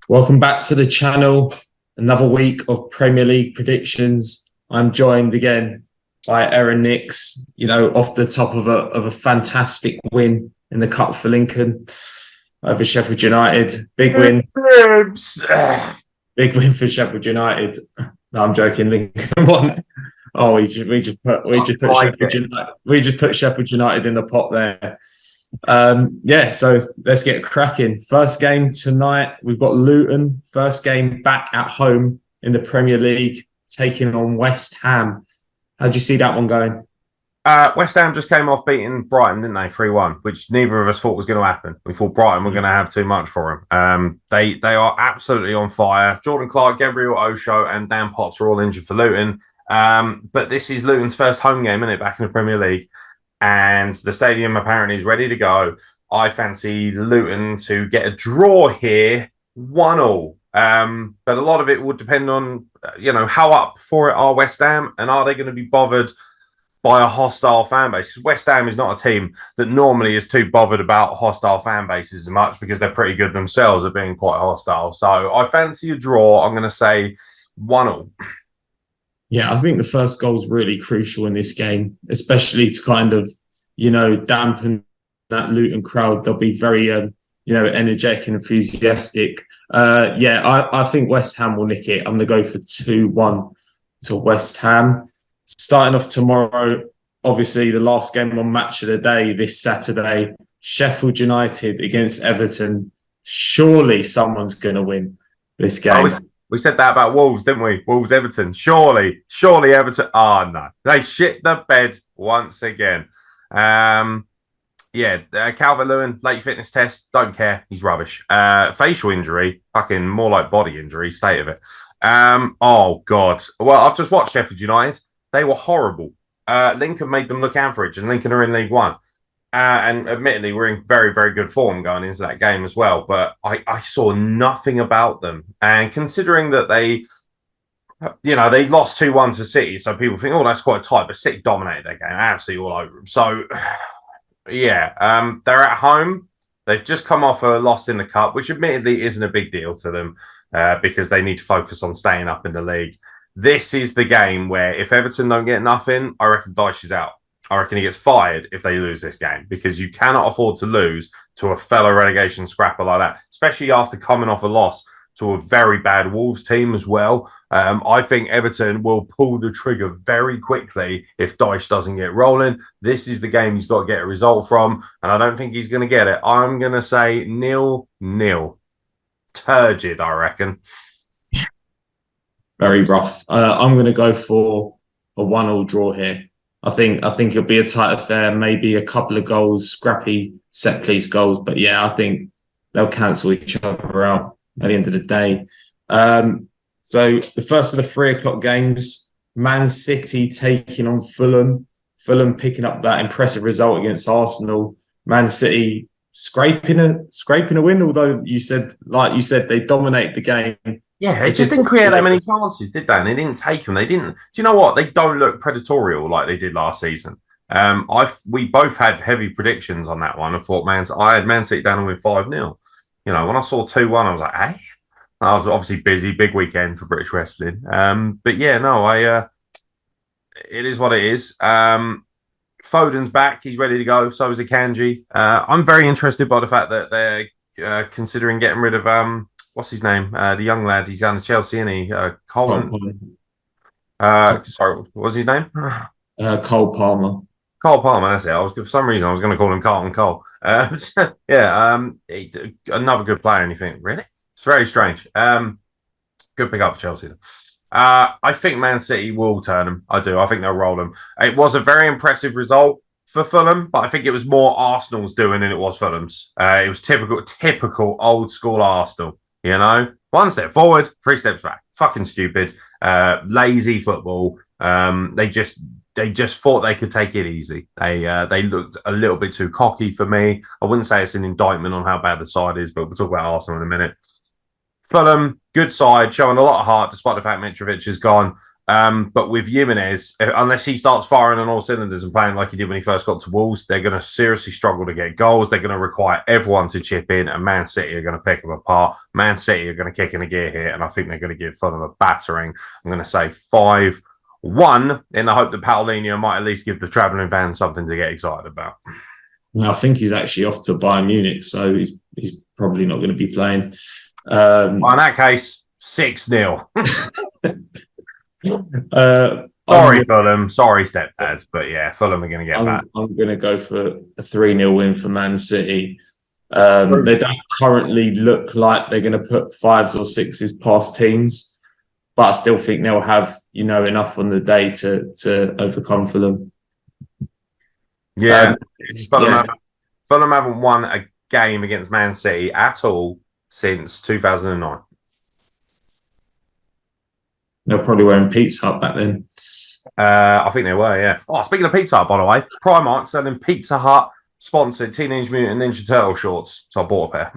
Welcome back to the channel. Another week of Premier League predictions. I'm joined again by Aeron Nix, off the top of a fantastic win in the Cup for Lincoln over Sheffield United. Big win. Big win for Sheffield United. No, I'm joking. Lincoln won. Oh, we just put Sheffield United in the pot there. So let's get cracking. First game tonight, we've got Luton. First game back at home in the Premier League, taking on West Ham. How do you see that one going? West Ham just came off beating Brighton, didn't they? 3-1, which neither of us thought was going to happen. We thought Brighton were going to have too much for them. They are absolutely on fire. Jordan Clark, Gabriel Osho, and Dan Potts are all injured for Luton. But this is Luton's first home game, isn't it, back in the Premier League? And the stadium apparently is ready to go. I fancy Luton to get a draw here, 1-1. But a lot of it would depend on, how up for it are West Ham, and are they going to be bothered by a hostile fan base? Because West Ham is not a team that normally is too bothered about hostile fan bases as much, because they're pretty good themselves at being quite hostile. So I fancy a draw. I'm going to say 1-1. Yeah, I think the first goal is really crucial in this game, especially to kind of, dampen that Luton crowd. They'll be very, energetic and enthusiastic. I think West Ham will nick it. I'm going to go for 2-1 to West Ham. Starting off tomorrow, obviously the last game on Match of the Day this Saturday, Sheffield United against Everton. Surely someone's going to win this game. We said that about Wolves, didn't we? Wolves-Everton. Surely Everton. Oh, no. They shit the bed once again. Calvert-Lewin, late fitness test. Don't care. He's rubbish. Facial injury. Fucking more like body injury. State of it. Oh, God. Well, I've just watched Sheffield United. They were horrible. Lincoln made them look average, and Lincoln are in League One. And admittedly, we're in very, very good form going into that game as well. But I saw nothing about them. And considering that they lost 2-1 to City, so people think, oh, that's quite tight. But City dominated that game, absolutely all over them. So, they're at home. They've just come off a loss in the Cup, which admittedly isn't a big deal to them because they need to focus on staying up in the league. This is the game where if Everton don't get nothing, I reckon Dyche is out. I reckon he gets fired if they lose this game, because you cannot afford to lose to a fellow relegation scrapper like that, especially after coming off a loss to a very bad Wolves team as well. I think Everton will pull the trigger very quickly if Dyche doesn't get rolling. This is the game he's got to get a result from, and I don't think he's going to get it. I'm going to say 0-0. Turgid, I reckon. Very rough. I'm going to go for a 1-1 draw here. I think it'll be a tight affair, maybe a couple of goals, scrappy set-piece goals. But yeah, I think they'll cancel each other out at the end of the day. So the first of the 3:00 games, Man City taking on Fulham. Fulham picking up that impressive result against Arsenal. Man City scraping a win, although you said they dominate the game. Yeah, they just didn't create that many chances, did they? And they didn't take them. They didn't. Do you know what? They don't look predatorial like they did last season. We both had heavy predictions on that one. I had Man City down with 5-0. When I saw 2-1, I was like, hey. I was obviously busy, big weekend for British wrestling. It is what it is. Foden's back. He's ready to go. So is Akanji. I'm very interested by the fact that they're considering getting rid of what's his name? The young lad. He's down to Chelsea, isn't he? Colin. Sorry, what's his name? Cole Palmer. Cole Palmer, that's it. For some reason I was going to call him Carlton Cole. Another good player, and you think, really? It's very strange. Good pick up for Chelsea. I think Man City will turn them. I do. I think they'll roll them. It was a very impressive result for Fulham, but I think it was more Arsenal's doing than it was Fulham's. It was typical old school Arsenal. 1 step forward, 3 steps back. Fucking stupid. Lazy football. They just thought they could take it easy. They looked a little bit too cocky for me. I wouldn't say it's an indictment on how bad the side is, but we'll talk about Arsenal in a minute. Fulham, good side, showing a lot of heart despite the fact Mitrovic is gone. But with Jimenez, unless he starts firing on all cylinders and playing like he did when he first got to Wolves, they're going to seriously struggle to get goals. They're going to require everyone to chip in, and Man City are going to pick them apart. Man City are going to kick in a gear here, and I think they're going to give Fulham a battering. I'm going to say 5-1 in the hope that Paulinho might at least give the travelling fans something to get excited about. I think he's actually off to Bayern Munich, so he's probably not going to be playing. Well, in that case, 6-0. Sorry, Fulham. Sorry, stepdads. But yeah, Fulham are going to get back. I'm going to go for a 3-0 win for Man City. They don't currently look like they're going to put 5s or 6s past teams, but I still think they'll have, enough on the day to overcome Fulham. Yeah, Fulham haven't won a game against Man City at all since 2009. They're probably wearing Pizza Hut back then. I think they were, yeah. Oh, speaking of Pizza Hut, by the way, Primark selling Pizza Hut sponsored Teenage Mutant Ninja Turtle shorts. So I bought a pair.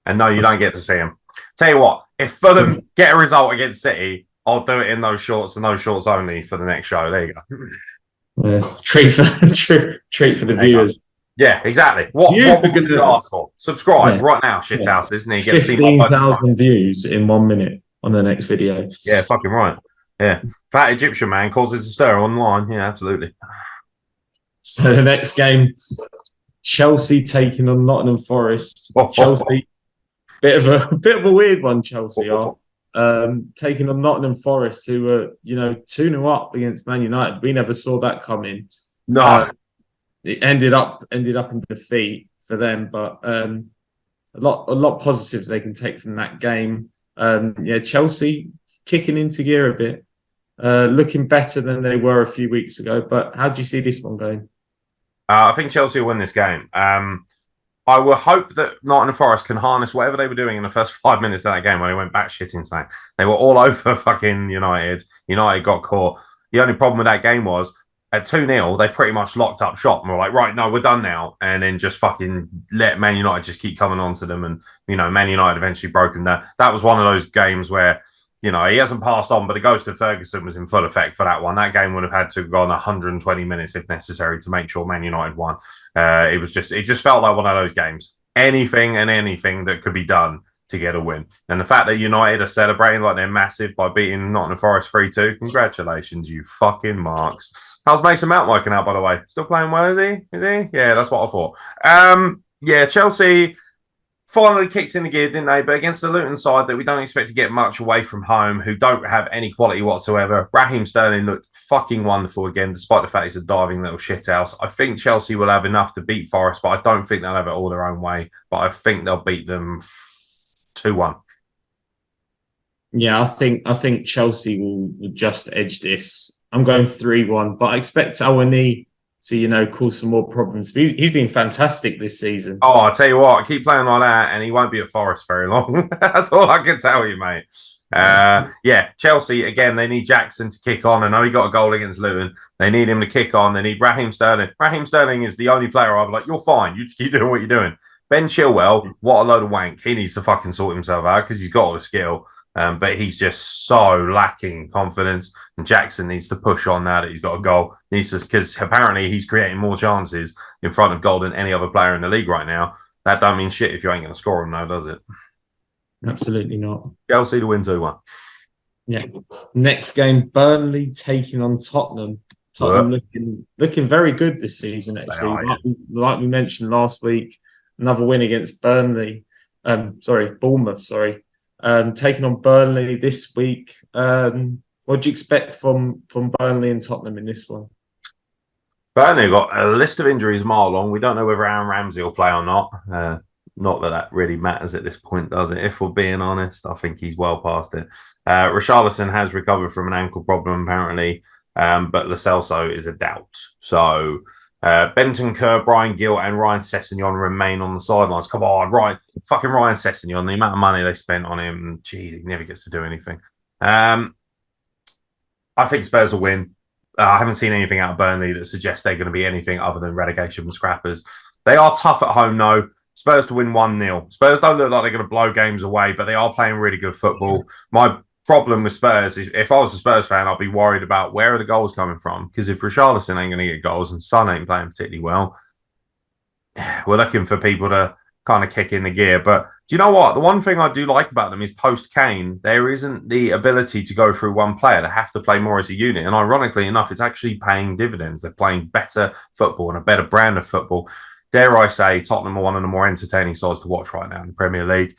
And no, you don't get to see them. Tell you what, if Fulham get a result against City, I'll do it in those shorts and those shorts only for the next show. There you go. Treat for the viewers. Yeah, exactly. What would you ask for? Subscribe right now, shithouses. And you get 15,000 views in 1 minute on the next video. Yeah, fucking right. Yeah. Fat Egyptian man causes a stir online. Yeah, absolutely. So the next game, Chelsea taking on Nottingham Forest. Chelsea, bit of a weird one, Chelsea are. Taking on Nottingham Forest, who were, 2-0 up against Man United. We never saw that coming. No. It ended up in defeat for them, but a lot positives they can take from that game. Chelsea kicking into gear a bit, looking better than they were a few weeks ago. But how do you see this one going? I think Chelsea will win this game. I will hope that Nottingham Forest can harness whatever they were doing in the first 5 minutes of that game when they went batshit insane. They were all over fucking United. United got caught. The only problem with that game was at 2-0, they pretty much locked up shop and were like, right, no, we're done now. And then just fucking let Man United just keep coming on to them. And, Man United eventually broken down. That was one of those games where, he hasn't passed on, but the ghost of Ferguson was in full effect for that one. That game would have had to have gone 120 minutes if necessary to make sure Man United won. It just felt like one of those games. Anything that could be done to get a win. And the fact that United are celebrating like they're massive by beating Nottingham Forest 3-2, congratulations, you fucking marks. How's Mason Mount working out, by the way? Still playing well, is he? Yeah, that's what I thought. Chelsea finally kicked in the gear, didn't they? But against the Luton side that we don't expect to get much away from home, who don't have any quality whatsoever. Raheem Sterling looked fucking wonderful again, despite the fact he's a diving little shithouse. I think Chelsea will have enough to beat Forest, but I don't think they'll have it all their own way. But I think they'll beat them 2-1. Yeah, I think Chelsea will just edge this. I'm going 3-1, but I expect Aeron to, cause some more problems. He's been fantastic this season. Oh, I'll tell you what, keep playing like that and he won't be at Forest very long. That's all I can tell you, mate. Chelsea, again, they need Jackson to kick on. I know he got a goal against Luton. They need him to kick on. They need Raheem Sterling. Raheem Sterling is the only player I'll be like, you're fine. You just keep doing what you're doing. Ben Chilwell, what a load of wank. He needs to fucking sort himself out because he's got all the skill. But he's just so lacking confidence. And Jackson needs to push on now that he's got a goal. Because apparently he's creating more chances in front of goal than any other player in the league right now. That don't mean shit if you ain't going to score them, though, does it? Absolutely not. Chelsea to win 2-1. Yeah. Next game, Burnley taking on Tottenham. Tottenham looking very good this season, actually. Like we mentioned last week, another win against Bournemouth. Taking on Burnley this week. What do you expect from Burnley and Tottenham in this one? Burnley got a list of injuries a mile long. We don't know whether Aaron Ramsey will play or not. Not that really matters at this point, does it? If we're being honest, I think he's well past it. Richarlison has recovered from an ankle problem, apparently, but Lo Celso is a doubt. So Bentancur, Brian Gill, and Ryan Sessegnon remain on the sidelines. Come on, fucking Ryan Sessegnon, the amount of money they spent on him, geez, he never gets to do anything. I think Spurs will win. I haven't seen anything out of Burnley that suggests they're going to be anything other than relegation and scrappers. They are tough at home, though. Spurs to win 1-0. Spurs don't look like they're going to blow games away, but they are playing really good football. My problem with Spurs is if I was a Spurs fan, I'd be worried about where are the goals coming from. Because if Richarlison ain't going to get goals and Son ain't playing particularly well, we're looking for people to kind of kick in the gear. But do you know what? The one thing I do like about them is post Kane, there isn't the ability to go through one player. They have to play more as a unit. And ironically enough, it's actually paying dividends. They're playing better football and a better brand of football. Dare I say, Tottenham are one of the more entertaining sides to watch right now in the Premier League.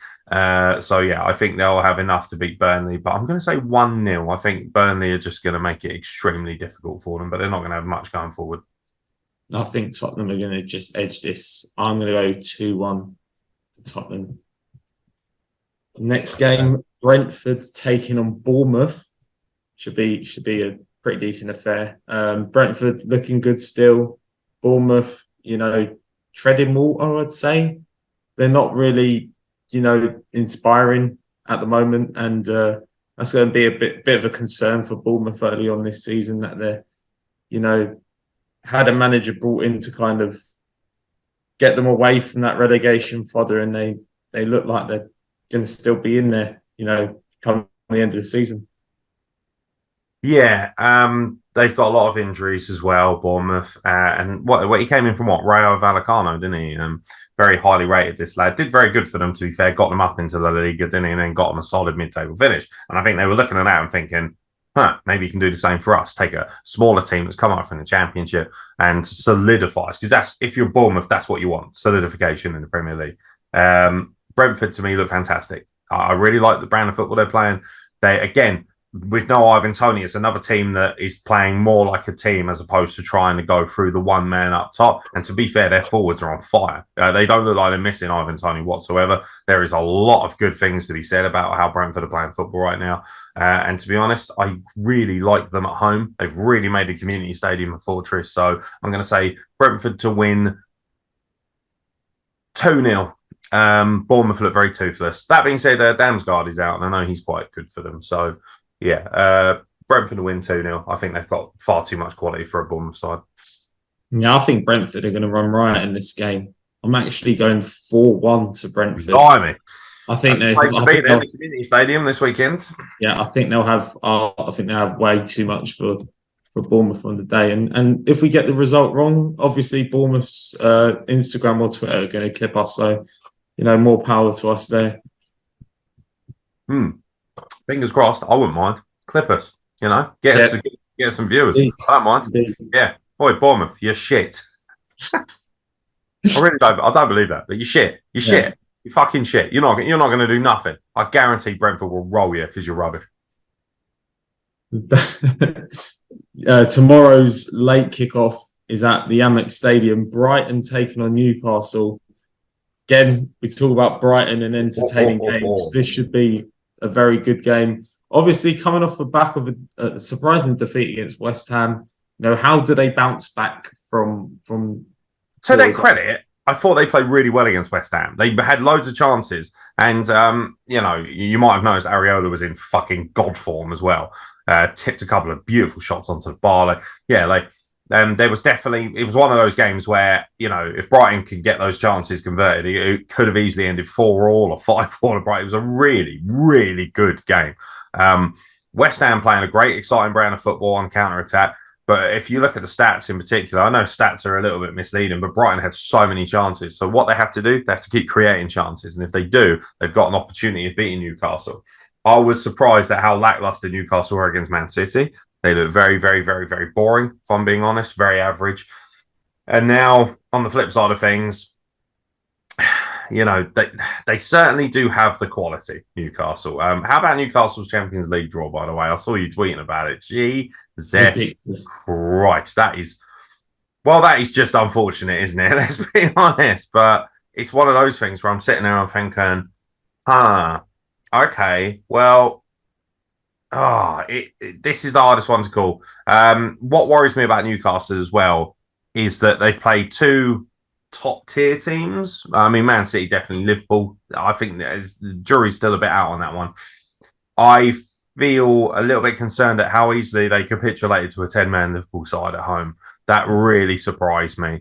So, yeah, I think they'll have enough to beat Burnley. But I'm going to say 1-0. I think Burnley are just going to make it extremely difficult for them, but they're not going to have much going forward. I think Tottenham are going to just edge this. I'm going to go 2-1 to Tottenham. Next game, Brentford taking on Bournemouth. Should be a pretty decent affair. Brentford looking good still. Bournemouth, treading water, I'd say. They're not really, inspiring at the moment. And that's going to be a bit of a concern for Bournemouth early on this season that they're, had a manager brought in to kind of get them away from that relegation fodder, and they look like they're going to still be in there, come the end of the season. Yeah, they've got a lot of injuries as well, Bournemouth. And what he came in from Rayo Vallecano, didn't he? Very highly rated, this lad. Did very good for them, to be fair. Got them up into the Liga, didn't he? And then got them a solid mid-table finish. And I think they were looking at that and thinking, maybe you can do the same for us. Take a smaller team that's come up from the Championship and solidifies. Because that's, if you're Bournemouth, that's what you want. Solidification in the Premier League. Brentford, to me, look fantastic. I really like the brand of football they're playing. They, again, with no Ivan Toney, it's another team that is playing more like a team as opposed to trying to go through the one man up top. And to be fair, their forwards are on fire. They don't look like they're missing Ivan Toney whatsoever. There is a lot of good things to be said about how Brentford are playing football right now. And to be honest, I really like them at home. They've really made the community stadium a fortress. So I'm going to say Brentford to win 2-0. Bournemouth look very toothless. That being said, Damsgaard is out, and I know he's quite good for them. So, yeah, Brentford to win 2-0. I think they've got far too much quality for a Bournemouth side. Yeah, I think Brentford are going to run riot in this game. I'm actually going 4-1 to Brentford. Blimey. I think they're in the community stadium this weekend. Yeah, I think they'll have. I think they have way too much for Bournemouth on the day. And if we get the result wrong, obviously Bournemouth's Instagram or Twitter are going to clip us. So, more power to us there. Fingers crossed. I wouldn't mind. Clip us. Get us some viewers. I don't mind. Yeah. Boy, Bournemouth, you're shit. I don't believe that, but you're shit. You're shit. You're fucking shit. You're not going to do nothing. I guarantee Brentford will roll you because you're rubbish. Tomorrow's late kickoff is at the Amex Stadium. Brighton taking on Newcastle. Again, we talk about Brighton and entertaining games. This should be a very good game. Obviously, coming off the back of a surprising defeat against West Ham, how do they bounce back from? To their credit, I thought they played really well against West Ham. They had loads of chances, and you might have noticed Areola was in fucking god form as well. Tipped a couple of beautiful shots onto the bar. There was definitely, it was one of those games where, if Brighton could get those chances converted, it could have easily ended 4-4 or 5-4 to Brighton. It was a really, really good game. West Ham playing a great, exciting brand of football on counter-attack. But if you look at the stats in particular, I know stats are a little bit misleading, but Brighton had so many chances. So what they have to do, they have to keep creating chances. And if they do, they've got an opportunity of beating Newcastle. I was surprised at how lackluster Newcastle were against Man City. They look very, very, very, very boring, if I'm being honest, very average. And now, on the flip side of things, they certainly do have the quality, Newcastle. How about Newcastle's Champions League draw, by the way? I saw you tweeting about it. Jesus Christ. That is just unfortunate, isn't it? Let's be honest. But it's one of those things where I'm sitting there and thinking, okay, well, this is the hardest one to call. What worries me about Newcastle as well is that they've played two top-tier teams. I mean, Man City, definitely. Liverpool, I think the jury's still a bit out on that one. I feel a little bit concerned at how easily they capitulated to a 10-man Liverpool side at home. That really surprised me.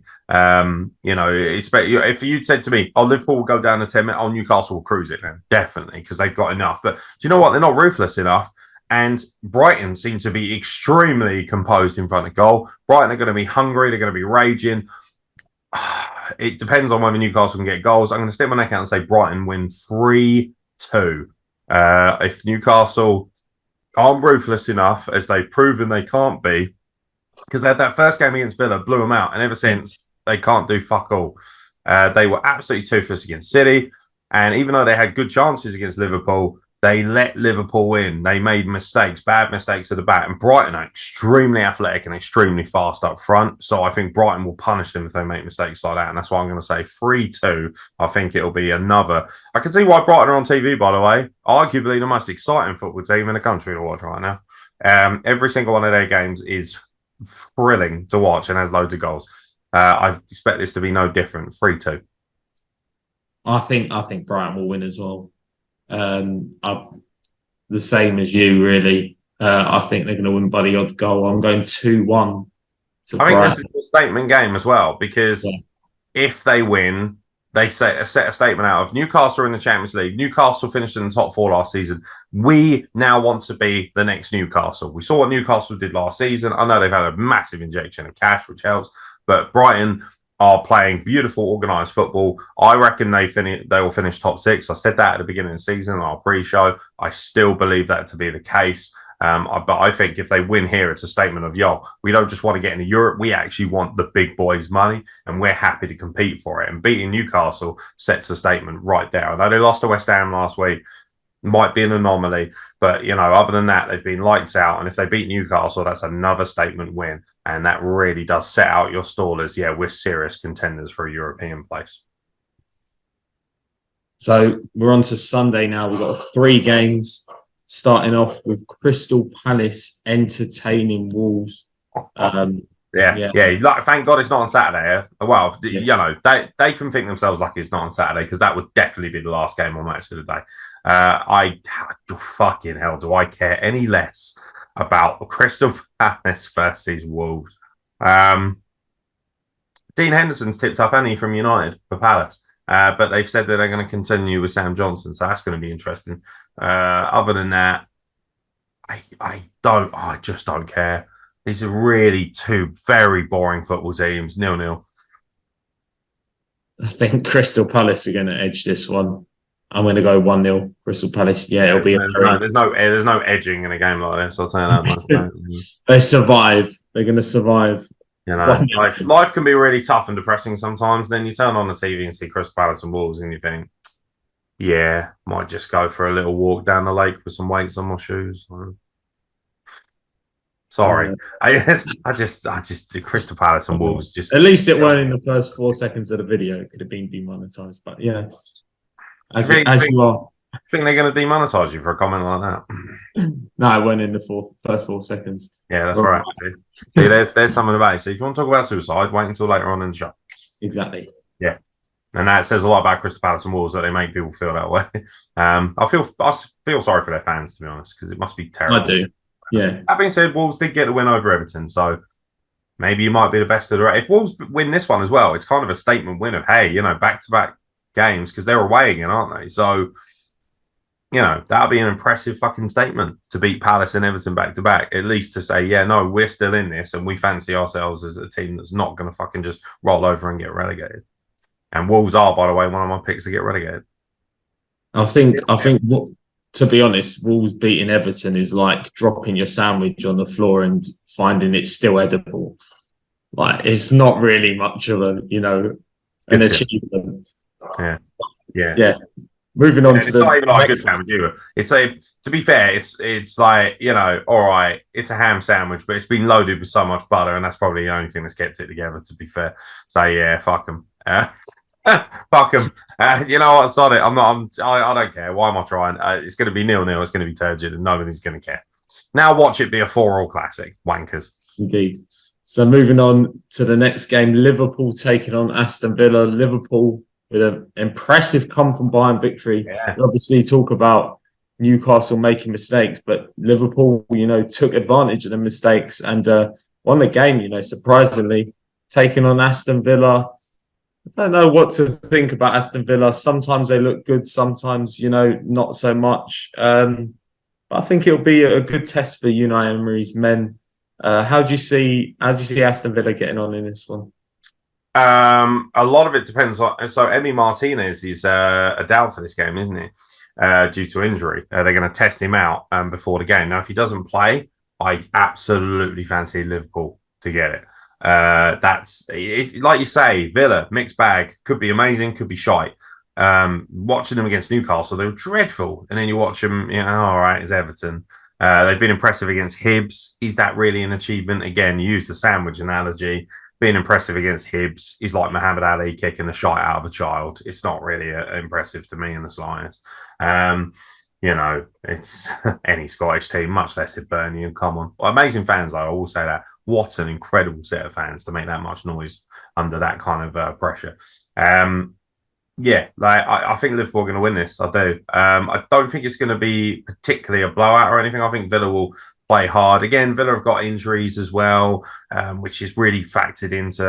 If you'd said to me, "Oh, Liverpool will go down to 10 minutes," "Oh, Newcastle will cruise it," then definitely because they've got enough. But do you know what? They're not ruthless enough. And Brighton seem to be extremely composed in front of goal. Brighton are going to be hungry. They're going to be raging. It depends on whether Newcastle can get goals. I'm going to stick my neck out and say Brighton win 3-2. If Newcastle aren't ruthless enough, as they've proven they can't be, because they had that first game against Villa, blew them out, and ever since they can't do fuck all. They were absolutely toothless against City, and even though they had good chances against Liverpool, they let Liverpool in. They made mistakes, bad mistakes at the back, and Brighton are extremely athletic and extremely fast up front. So I think Brighton will punish them if they make mistakes like that, and that's why I'm going to say 3-2. I think it'll be another. I can see why Brighton are on TV, by the way. Arguably the most exciting football team in the country to watch right now. Every single one of their games is thrilling to watch and has loads of goals. I expect this to be no different. 3-2. I think Brighton will win as well. The same as you, really. I think they're going to win by the odd goal. I'm going 2-1. I think this is a statement game as well, because if they win, they set a statement out of Newcastle in the Champions League. Newcastle finished in the top 4 last season. We now want to be the next Newcastle. We saw what Newcastle did last season. I know they've had a massive injection of cash, which helps, but Brighton are playing beautiful, organised football. I reckon they will finish top 6. I said that at the beginning of the season in our pre-show. I still believe that to be the case. But I think if they win here, it's a statement of, we don't just want to get into Europe. We actually want the big boys' money, and we're happy to compete for it. And beating Newcastle sets a statement right there. Although they lost to West Ham last week, might be an anomaly. But, other than that, they've been lights out. And if they beat Newcastle, that's another statement win. And that really does set out your stall as, we're serious contenders for a European place. So we're on to Sunday now. We've got 3 games, starting off with Crystal Palace entertaining Wolves. Thank God it's not on Saturday. Well, they can think themselves lucky it's not on Saturday, because that would definitely be the last game or match of the day. Fucking hell, do I care any less about Crystal Palace versus Wolves? Dean Henderson's tipped up Annie from United for Palace, but they've said that they're going to continue with Sam Johnson, so that's going to be interesting. Other than that, I just don't care. These are really 2 very boring football teams. 0-0. I think Crystal Palace are going to edge this one. I'm going to go 1-0 Crystal Palace. Yeah, it'll be. There's no edging in a game like this. I'll tell you that much. They survive. They're going to survive. Life can be really tough and depressing sometimes. Then you turn on the TV and see Crystal Palace and Wolves, and you think, might just go for a little walk down the lake with some weights on my shoes. Sorry, I just Crystal Palace and Wolves just. At least it weren't in the first 4 seconds of the video. It could have been demonetized, but yeah. As you are. I think they're going to demonetize you for a comment like that. No, it went in the first 4 seconds. Yeah, that's right. See, there's something about it. So if you want to talk about suicide, wait until later on in the show. Exactly. Yeah. And that says a lot about Crystal Palace and Wolves, that they make people feel that way. I feel sorry for their fans, to be honest, because it must be terrible. I do. Yeah. That being said, Wolves did get the win over Everton, so maybe you might be the best of the rest. If Wolves win this one as well, it's kind of a statement win of, hey, back-to-back games, because they're away again, aren't they? So, that'll be an impressive fucking statement to beat Palace and Everton back-to-back, at least to say, we're still in this and we fancy ourselves as a team that's not going to fucking just roll over and get relegated. And Wolves are, by the way, one of my picks to get relegated. I think, to be honest, Wolves beating Everton is like dropping your sandwich on the floor and finding it still edible. Like, it's not really much of an achievement. Yeah. Moving on to not even like a good sandwich either. To be fair, it's like, all right, it's a ham sandwich, but it's been loaded with so much butter, and that's probably the only thing that's kept it together, to be fair. So fuck them. Fuck them. You know what? Sod it. I don't care. Why am I trying? It's going to be 0-0. It's going to be turgid, and nobody's going to care. Now watch it be a 4-4 classic. Wankers. Indeed. So moving on to the next game, Liverpool taking on Aston Villa. Liverpool with an impressive come-from-behind victory. Yeah. We obviously talk about Newcastle making mistakes, but Liverpool, took advantage of the mistakes and won the game, surprisingly, taking on Aston Villa. I don't know what to think about Aston Villa. Sometimes they look good, sometimes, not so much. But I think it'll be a good test for Unai Emery's men. How do you see Aston Villa getting on in this one? A lot of it depends on. So Emi Martinez is a doubt for this game, isn't he? Due to injury, they're going to test him out before the game. Now, if he doesn't play, I absolutely fancy Liverpool to get it. Like you say, Villa mixed bag, could be amazing, could be shite. Watching them against Newcastle, they were dreadful, and then you watch them. All right, it's Everton. They've been impressive against Hibs. Is that really an achievement? Again, use the sandwich analogy. Being impressive against Hibs is like Muhammad Ali kicking the shite out of a child. It's not really impressive to me in the slightest. It's any Scottish team, much less if Burnley. Come on, amazing fans. I will say that. What an incredible set of fans to make that much noise under that kind of pressure. I think Liverpool are going to win this. I do. I don't think it's going to be particularly a blowout or anything. I think Villa will play hard. Again, Villa have got injuries as well, which is really factored into.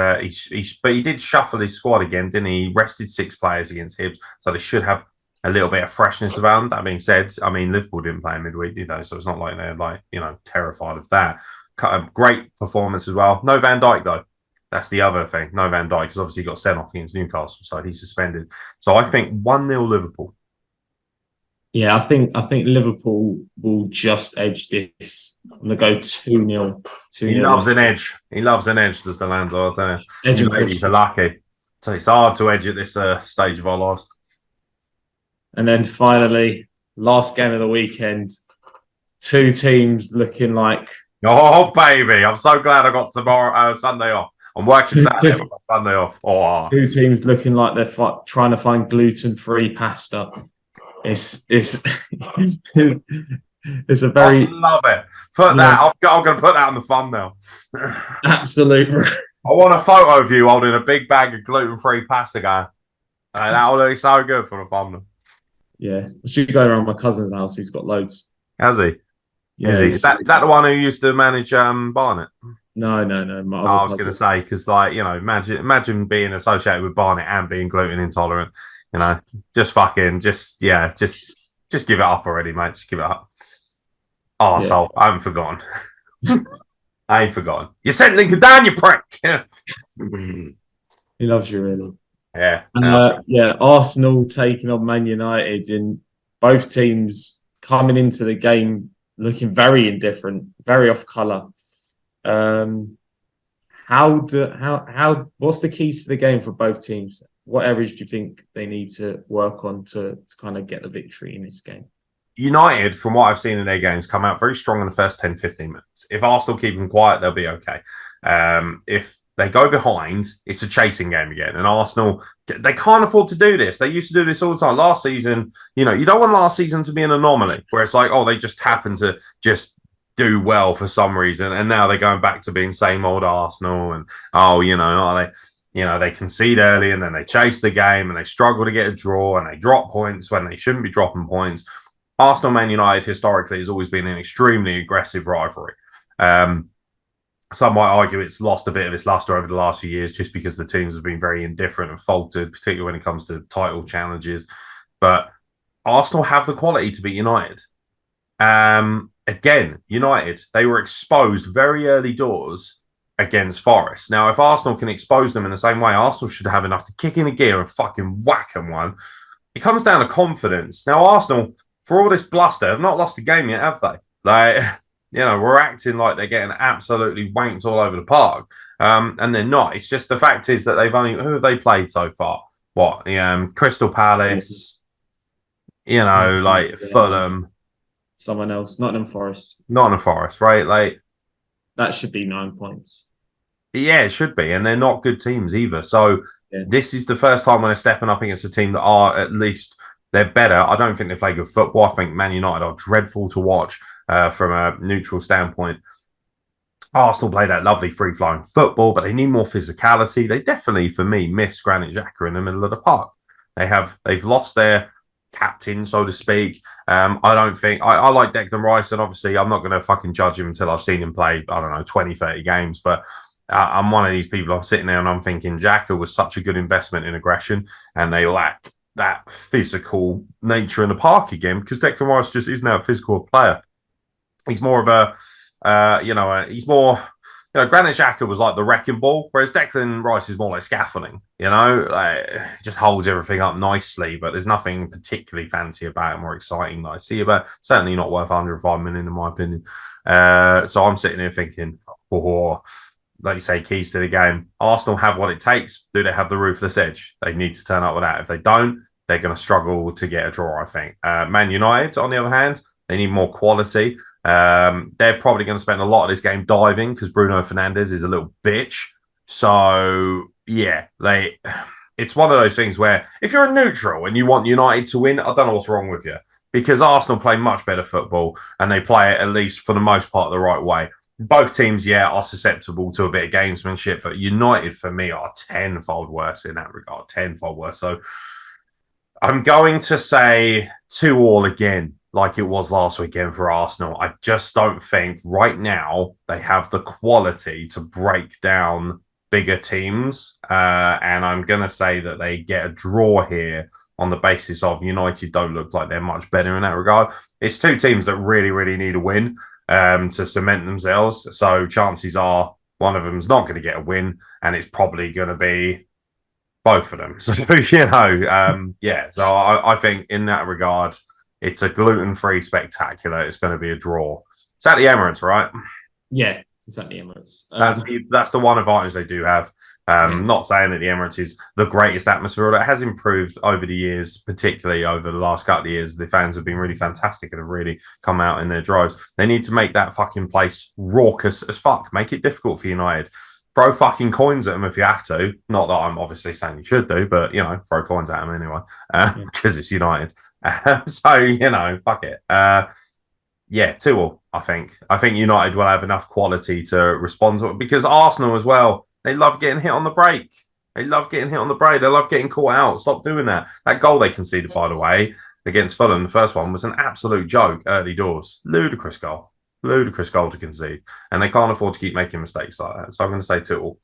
But he did shuffle his squad again, didn't he? He rested 6 players against Hibs, so they should have a little bit of freshness about them. That being said, I mean, Liverpool didn't play midweek, so it's not like they're terrified of that. A great performance as well. No Van Dijk though. That's the other thing. No Van Dijk because obviously he got sent off against Newcastle, so he's suspended. So I think 1-0 Liverpool. Yeah, I think Liverpool will just edge this. I'm gonna go 2-0. He loves an edge. He loves an edge, does Delanzo, I'll tell you. Edge and ladies are lucky. So it's hard to edge at this stage of our lives. And then finally, last game of the weekend, 2 teams looking like. Oh baby! I'm so glad I got Sunday off. I'm working Saturday, but got Sunday off. Oh. 2 teams looking like they're trying to find gluten-free pasta. It's a very. I love it. Put that. I'm going to put that on the thumbnail. Absolute. I want a photo of you holding a big bag of gluten-free pasta, guy. That will look so good for the thumbnail. Yeah, I should go around my cousin's house. He's got loads. Has he? Yeah. Is that the one who used to manage Barnet? No. I was going to say because, imagine being associated with Barnet and being gluten intolerant. Just give it up already, mate. Just give it up. Arsehole. Yeah. I haven't forgotten. I ain't forgotten. You sent Lincoln down, you prick. He loves you, really. Yeah. And, Arsenal taking on Man United, and both teams coming into the game looking very indifferent, very off colour. What's the keys to the game for both teams? What areas do you think they need to work on to kind of get the victory in this game? United, from what I've seen in their games, come out very strong in the first 10, 15 minutes. If Arsenal keep them quiet, they'll be okay. If they go behind, it's a chasing game again. And Arsenal, they can't afford to do this. They used to do this all the time. Last season, you don't want last season to be an anomaly where it's like, they just happen to just do well for some reason. And now they're going back to being same old Arsenal. And, they concede early and then they chase the game and they struggle to get a draw and they drop points when they shouldn't be dropping points. Arsenal Man United historically has always been an extremely aggressive rivalry. Some might argue it's lost a bit of its luster over the last few years just because the teams have been very indifferent and faltered, particularly when it comes to title challenges. But Arsenal have the quality to beat United. Again, United, they were exposed very early doors against Forest. Now, if Arsenal can expose them in the same way, Arsenal should have enough to kick in a gear and fucking whack them one. It comes down to confidence. Now, Arsenal, for all this bluster, have not lost a game yet, have they? We're acting like they're getting absolutely wanked all over the park. And they're not. It's just the fact is that who have they played so far? What? Crystal Palace, Fulham. Someone else, Nottingham Forest. Nottingham Forest, right? That should be 9 points. Yeah, it should be. And they're not good teams either. So This is the first time when they're stepping up against a team that are at least, they're better. I don't think they play good football. I think Man United are dreadful to watch from a neutral standpoint. Arsenal play that lovely free-flowing football, but they need more physicality. They definitely, for me, miss Granit Xhaka in the middle of the park. They've lost their captain, so to speak. I don't think I like Declan Rice, and obviously I'm not going to fucking judge him until I've seen him play, I don't know, 20, 30 games. But I'm one of these people, I'm sitting there and I'm thinking Xhaka was such a good investment in aggression, and they lack that physical nature in the park again because Declan Rice just isn't a physical player. He's more of he's more, Granit Xhaka was like the wrecking ball, whereas Declan Rice is more like scaffolding, just holds everything up nicely, but there's nothing particularly fancy about him or exciting that I see about. Certainly not worth 105 million, in my opinion. So I'm sitting here thinking, like you say, keys to the game. Arsenal have what it takes. Do they have the ruthless edge? They need to turn up with that. If they don't, they're going to struggle to get a draw, I think. Man United, on the other hand, they need more quality. They're probably going to spend a lot of this game diving because Bruno Fernandes is a little bitch. So, yeah, it's one of those things where if you're a neutral and you want United to win, I don't know what's wrong with you because Arsenal play much better football and they play it, at least for the most part, the right way. Both teams, are susceptible to a bit of gamesmanship, but United, for me, are tenfold worse in that regard. Tenfold worse. So I'm going to say 2-2 again, like it was last weekend for Arsenal. I just don't think right now they have the quality to break down bigger teams. And I'm going to say that they get a draw here on the basis of United don't look like they're much better in that regard. It's two teams that really, really need a win to cement themselves. So chances are one of them's not going to get a win, and it's probably going to be both of them. So, So I think in that regard, it's a gluten-free spectacular. It's going to be a draw. It's at the Emirates, right? Yeah, it's at the Emirates. That's the one advantage they do have. Not saying that the Emirates is the greatest atmosphere. It has improved over the years, particularly over the last couple of years. The fans have been really fantastic and have really come out in their drives. They need to make that fucking place raucous as fuck. Make it difficult for United. Throw fucking coins at them if you have to. Not that I'm obviously saying you should do, but, throw coins at them anyway because it's United. Fuck it. 2-2, I think. I think United will have enough quality to respond to it because Arsenal as well, they love getting hit on the break. They love getting caught out. Stop doing that. That goal they conceded, by the way, against Fulham, the first one, was an absolute joke early doors. Ludicrous goal to concede. And they can't afford to keep making mistakes like that. So I'm going to say 2-2.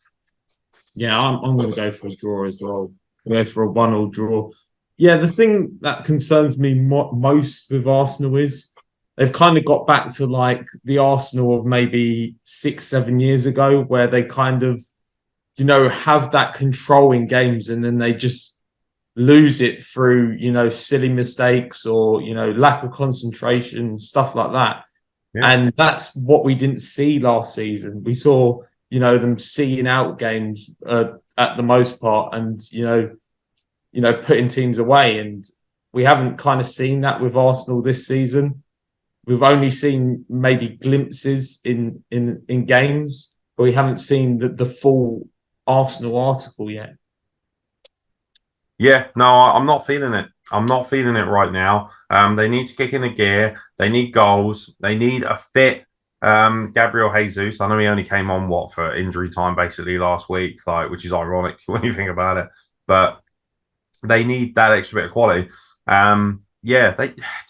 Yeah, I'm going to go for a draw as well. Go for a 1-1 draw. Yeah, the thing that concerns me most with Arsenal is they've kind of got back to like the Arsenal of maybe 6-7 years ago, where they kind of, have that control in games and then they just lose it through, silly mistakes or, lack of concentration, stuff like that. Yeah. And that's what we didn't see last season. We saw, them seeing out games at the most part and, putting teams away. And we haven't kind of seen that with Arsenal this season. We've only seen maybe glimpses in games, but we haven't seen the full Arsenal article yet. Yeah, no, I'm not feeling it. I'm not feeling it right now. They need to kick in a gear. They need goals. They need a fit Gabriel Jesus. I know he only came on for injury time basically last week, which is ironic when you think about it. But they need that extra bit of quality. To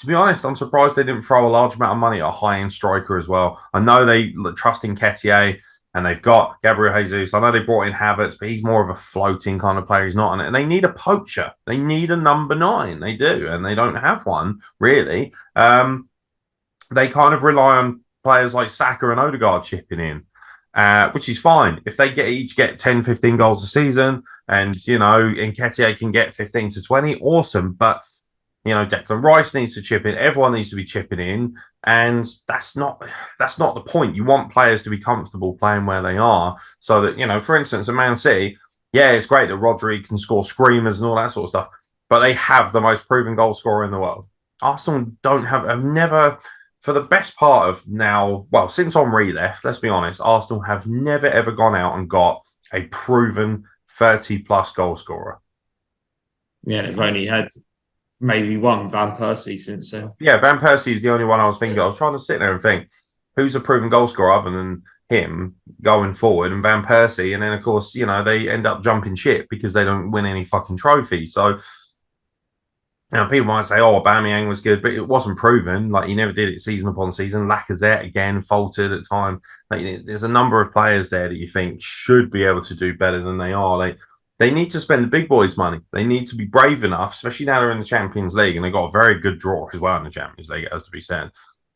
be honest, I'm surprised they didn't throw a large amount of money at a high-end striker as well. I know they trust in Nketiah and they've got Gabriel Jesus. I know they brought in Havertz, but he's more of a floating kind of player. He's not on it. And they need a poacher. They need a number 9. They do, and they don't have one, really. They kind of rely on players like Saka and Odegaard chipping in. Which is fine. If they each get 10, 15 goals a season and, Nketiah can get 15 to 20, awesome. But, Declan Rice needs to chip in. Everyone needs to be chipping in. And that's not the point. You want players to be comfortable playing where they are so that, for instance, at Man City, it's great that Rodri can score screamers and all that sort of stuff, but they have the most proven goal scorer in the world. Arsenal have never... For the best part of now, since Henry left, let's be honest, Arsenal have never, ever gone out and got a proven 30-plus goal scorer. Yeah, they've only had maybe one, Van Persie, since then. Yeah, Van Persie is the only one I was thinking. I was trying to sit there and think, who's a proven goal scorer other than him going forward and Van Persie? And then, of course, they end up jumping ship because they don't win any fucking trophies. So, Now, people might say, oh, Aubameyang was good, but it wasn't proven. Like, he never did it season upon season. Lacazette, again, faltered at time. Like, there's a number of players there that you think should be able to do better than they are. They need to spend the big boys' money. They need to be brave enough, especially now they're in the Champions League, and they got a very good draw as well in the Champions League, it has to be said.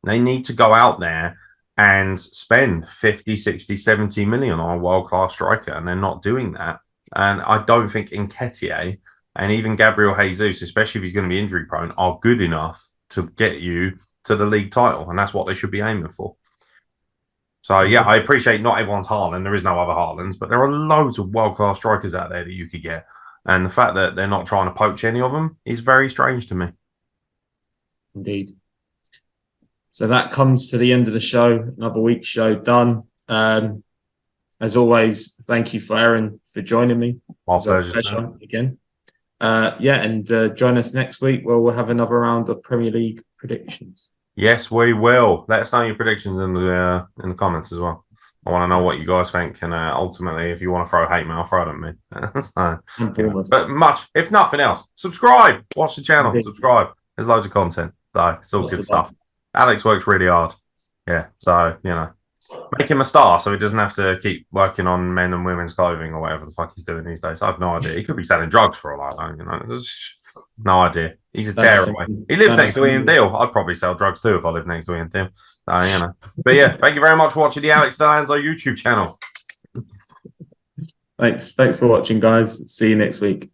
They need to go out there and spend 50, 60, 70 million on a world-class striker, and they're not doing that. And I don't think Nketiah and even Gabriel Jesus, especially if he's going to be injury prone, are good enough to get you to the league title. And that's what they should be aiming for. So, yeah, I appreciate not everyone's Haaland. There is no other Haalands, but there are loads of world-class strikers out there that you could get. And the fact that they're not trying to poach any of them is very strange to me. Indeed. So that comes to the end of the show. Another week's show done. As always, thank you for Aeron for joining me. My pleasure again. And join us next week where we'll have another round of Premier League predictions. Yes, we will. Let us know your predictions in the comments as well. I want to know what you guys think, and ultimately, if you want to throw hate mail, throw it at me. So, but if nothing else, subscribe. Watch the channel. Indeed. Subscribe. There's loads of content, so it's all good stuff. Alex works really hard. Yeah, so make him a star so he doesn't have to keep working on men and women's clothing or whatever the fuck he's doing these days. I have no idea. He could be selling drugs for all I know. There's no idea. He's a tearaway. He lives next to Ian Deal. I'd probably sell drugs too if I lived next to Ian Deal. But yeah, thank you very much for watching the Alex Delanzo YouTube channel. Thanks for watching, guys. See you next week.